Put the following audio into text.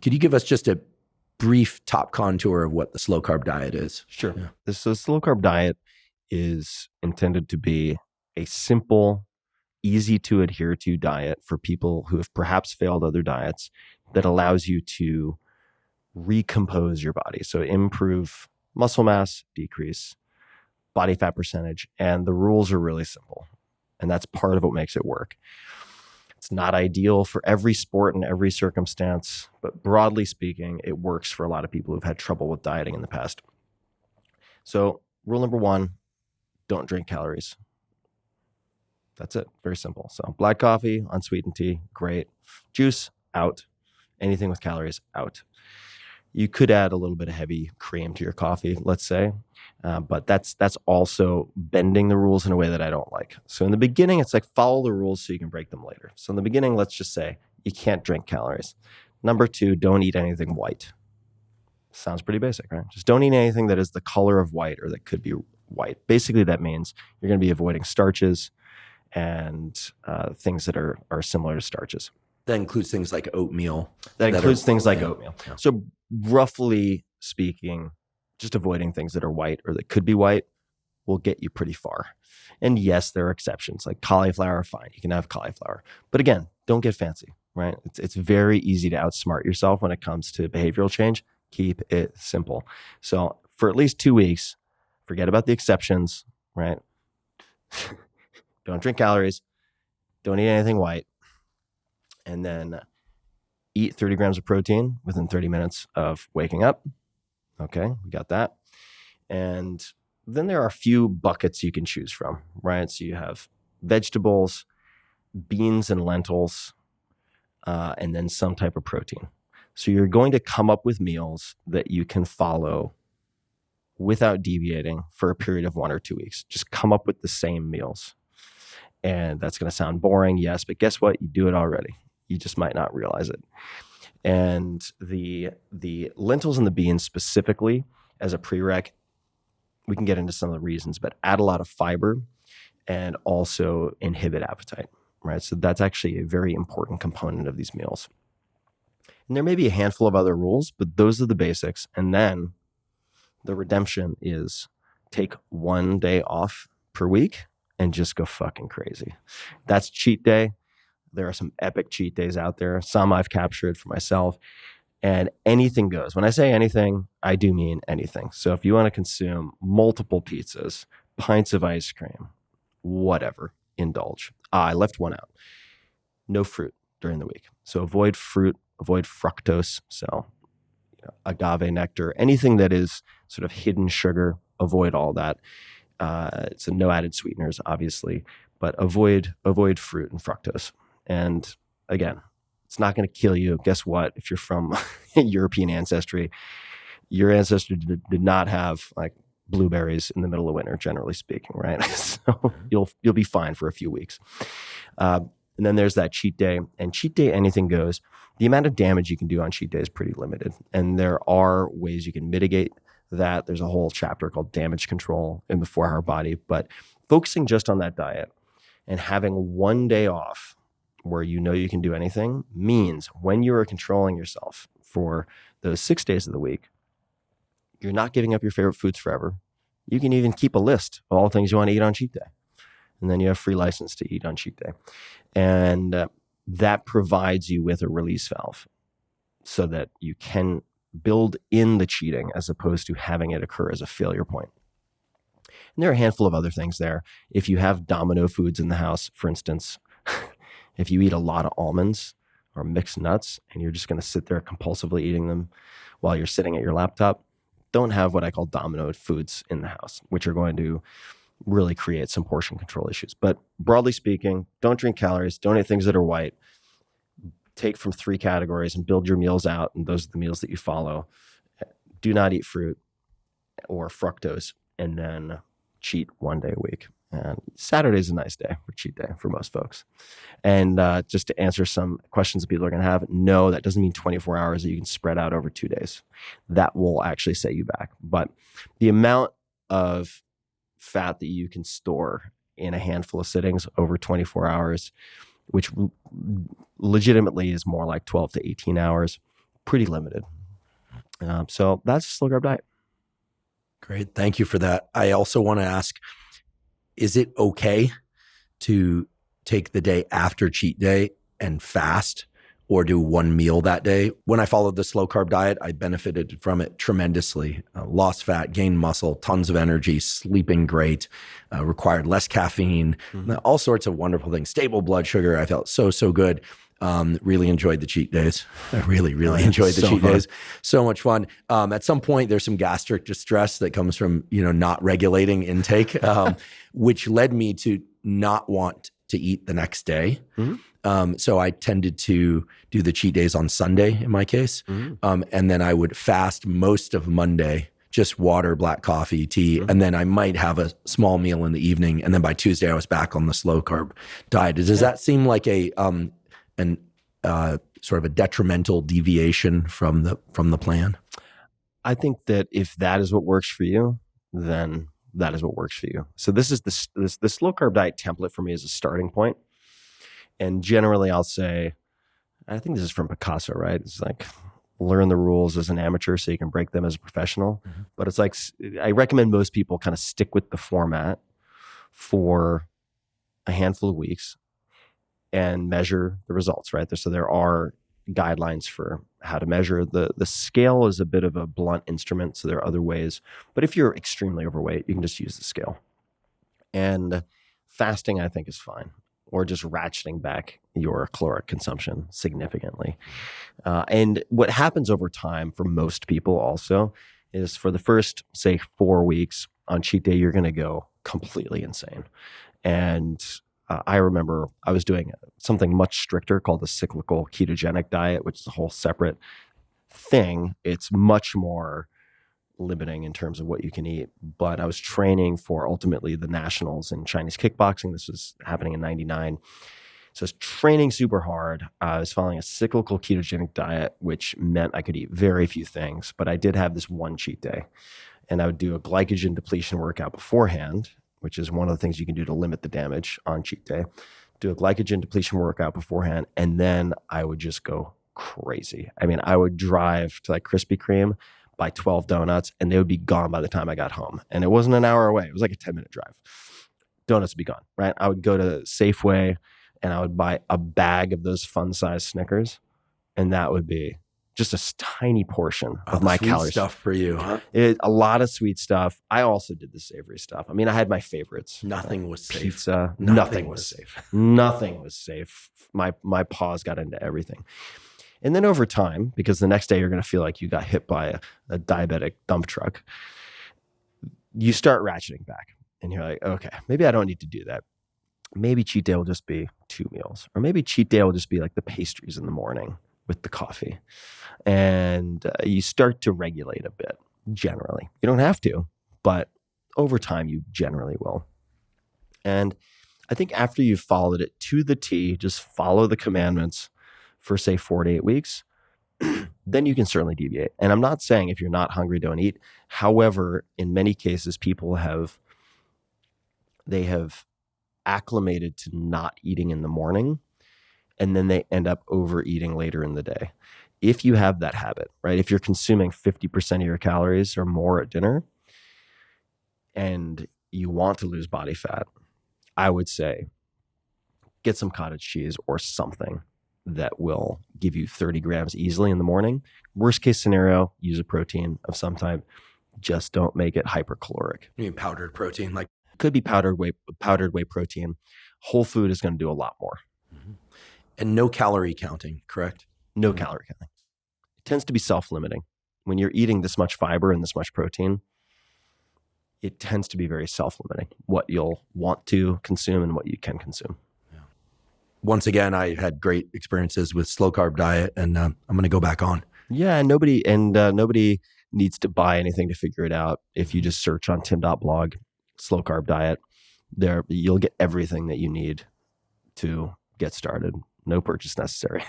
Could you give us just a brief top contour of what the slow carb diet is? Sure. Yeah. The slow carb diet is intended to be a simple, easy to adhere to diet for people who have perhaps failed other diets that allows you to recompose your body. So improve muscle mass, decrease body fat percentage. And the rules are really simple. And that's part of what makes it work. It's not ideal for every sport and every circumstance, but broadly speaking, it works for a lot of people who've had trouble with dieting in the past. So rule number 1, don't drink calories. That's it. Very simple. So black coffee, unsweetened tea, great. Juice, out. Anything with calories, out. You could add a little bit of heavy cream to your coffee, let's say, but that's also bending the rules in a way that I don't like. So in the beginning, it's like follow the rules so you can break them later. So in the beginning, let's just say you can't drink calories. Number 2, don't eat anything white. Sounds pretty basic, right? Just don't eat anything that is the color of white or that could be white. Basically, that means you're going to be avoiding starches and things that are similar to starches. That includes things like oatmeal. That includes things like oatmeal. Yeah. So roughly speaking, just avoiding things that are white or that could be white will get you pretty far. And yes, there are exceptions like cauliflower, fine. You can have cauliflower. But again, don't get fancy, right? It's very easy to outsmart yourself when it comes to behavioral change. Keep it simple. So for at least 2 weeks, forget about the exceptions, right? Don't drink calories. Don't eat anything white. And then eat 30 grams of protein within 30 minutes of waking up. Okay, we got that. And then there are a few buckets you can choose from, right? So you have vegetables, beans and lentils, and then some type of protein. So you're going to come up with meals that you can follow without deviating for a period of 1 or 2 weeks. Just come up with the same meals. And that's going to sound boring, yes, but guess what? You do it already. You just might not realize it. And the lentils and the beans specifically as a prereq, we can get into some of the reasons, but add a lot of fiber and also inhibit appetite, right? So that's actually a very important component of these meals. And there may be a handful of other rules, but those are the basics. And then the redemption is take 1 day off per week and just go fucking crazy. That's cheat day. There are some epic cheat days out there. Some I've captured for myself. And anything goes. When I say anything, I do mean anything. So if you want to consume multiple pizzas, pints of ice cream, whatever, indulge. I left one out. No fruit during the week. So avoid fruit, avoid fructose. So agave nectar, anything that is sort of hidden sugar, avoid all that. So no added sweeteners, obviously, but avoid fruit and fructose. And again, it's not going to kill you. Guess what? If you're from European ancestry, your ancestors did not have like blueberries in the middle of winter, generally speaking, right? So you'll be fine for a few weeks. And then there's that cheat day. And cheat day, anything goes. The amount of damage you can do on cheat day is pretty limited. And there are ways you can mitigate that. There's a whole chapter called damage control in the 4-Hour Body. But focusing just on that diet and having 1 day off where you know you can do anything means when you are controlling yourself for those 6 days of the week, you're not giving up your favorite foods forever. You can even keep a list of all the things you want to eat on cheat day. And then you have free license to eat on cheat day. And that provides you with a release valve so that you can build in the cheating as opposed to having it occur as a failure point. And there are a handful of other things there. If you have Domino foods in the house, for instance, if you eat a lot of almonds or mixed nuts and you're just going to sit there compulsively eating them while you're sitting at your laptop, don't have what I call Domino foods in the house, which are going to really create some portion control issues. But broadly speaking, don't drink calories, don't eat things that are white. Take from 3 categories and build your meals out, and those are the meals that you follow. Do not eat fruit or fructose, and then cheat 1 day a week. And Saturday's a nice day for cheat day for most folks. And just to answer some questions that people are going to have, no, that doesn't mean 24 hours that you can spread out over 2 days. That will actually set you back. But the amount of fat that you can store in a handful of sittings over 24 hours, which legitimately is more like 12 to 18 hours, pretty limited. So that's a slow carb diet. Great. Thank you for that. I also want to ask, is it okay to take the day after cheat day and fast or do one meal that day? When I followed the slow carb diet, I benefited from it tremendously. Lost fat, gained muscle, tons of energy, sleeping great, required less caffeine, all sorts of wonderful things. Stable blood sugar. I felt so good. Really enjoyed the cheat days. I really enjoyed the cheat days. So much fun. At some point, there's some gastric distress that comes from, not regulating intake, which led me to not want to eat the next day. So I tended to do the cheat days on Sunday in my case. And then I would fast most of Monday, just water, black coffee, tea. And then I might have a small meal in the evening. And then by Tuesday, I was back on the slow carb diet. Does that seem like a sort of a detrimental deviation from the plan? I think that if that is what works for you, then that is what works for you. So this is the slow carb diet template for me as a starting point. And generally I'll say, I think this is from Picasso, right? It's like learn the rules as an amateur so you can break them as a professional. But it's like, I recommend most people kind of stick with the format for a handful of weeks and measure the results, right? So there are guidelines for how to measure. The scale is a bit of a blunt instrument, so there are other ways. But if you're extremely overweight, you can just use the scale. And fasting, I think, is fine, or just ratcheting back your caloric consumption significantly. And what happens over time for most people also is for the first, say, 4 weeks on cheat day, you're going to go completely insane. And I remember I was doing something much stricter called the cyclical ketogenic diet, which is a whole separate thing. It's much more limiting in terms of what you can eat. But I was training for ultimately the nationals in Chinese kickboxing. This was happening in 99. So I was training super hard. I was following a cyclical ketogenic diet, which meant I could eat very few things. But I did have this one cheat day. And I would do a glycogen depletion workout beforehand, which is one of the things you can do to limit the damage on cheat day. Do a glycogen depletion workout beforehand, and then I would just go crazy. I mean, I would drive to like Krispy Kreme, buy 12 donuts, and they would be gone by the time I got home. And it wasn't an hour away. It was like a 10-minute drive. Donuts would be gone, right? I would go to Safeway, and I would buy a bag of those fun-sized Snickers, and that would be just a tiny portion of my calories. Stuff for you, huh? A lot of sweet stuff. I also did the savory stuff. I mean, I had my favorites. Nothing was safe. Pizza. Nothing was safe. Nothing was safe. My paws got into everything. And then over time, because the next day you're going to feel like you got hit by a diabetic dump truck, you start ratcheting back. And you're like, okay, maybe I don't need to do that. Maybe cheat day will just be 2 meals. Or maybe cheat day will just be like the pastries in the morning with the coffee. And you start to regulate a bit, generally. You don't have to, but over time you generally will. And I think after you've followed it to the T, just follow the commandments for say 4 to 8 weeks, then you can certainly deviate. And I'm not saying if you're not hungry, don't eat. However, in many cases, people have acclimated to not eating in the morning, and then they end up overeating later in the day. If you have that habit, right? If you're consuming 50% of your calories or more at dinner and you want to lose body fat, I would say get some cottage cheese or something that will give you 30 grams easily in the morning. Worst case scenario, use a protein of some type. Just don't make it hypercaloric. You mean powdered protein? Like could be powdered whey protein. Whole food is going to do a lot more. And no calorie counting, correct? No calorie counting. It tends to be self-limiting. When you're eating this much fiber and this much protein, it tends to be very self-limiting, what you'll want to consume and what you can consume. Yeah. Once again, I had great experiences with slow carb diet, and I'm going to go back on. Yeah, nobody needs to buy anything to figure it out. If you just search on tim.blog, slow carb diet, there you'll get everything that you need to get started. No purchase necessary.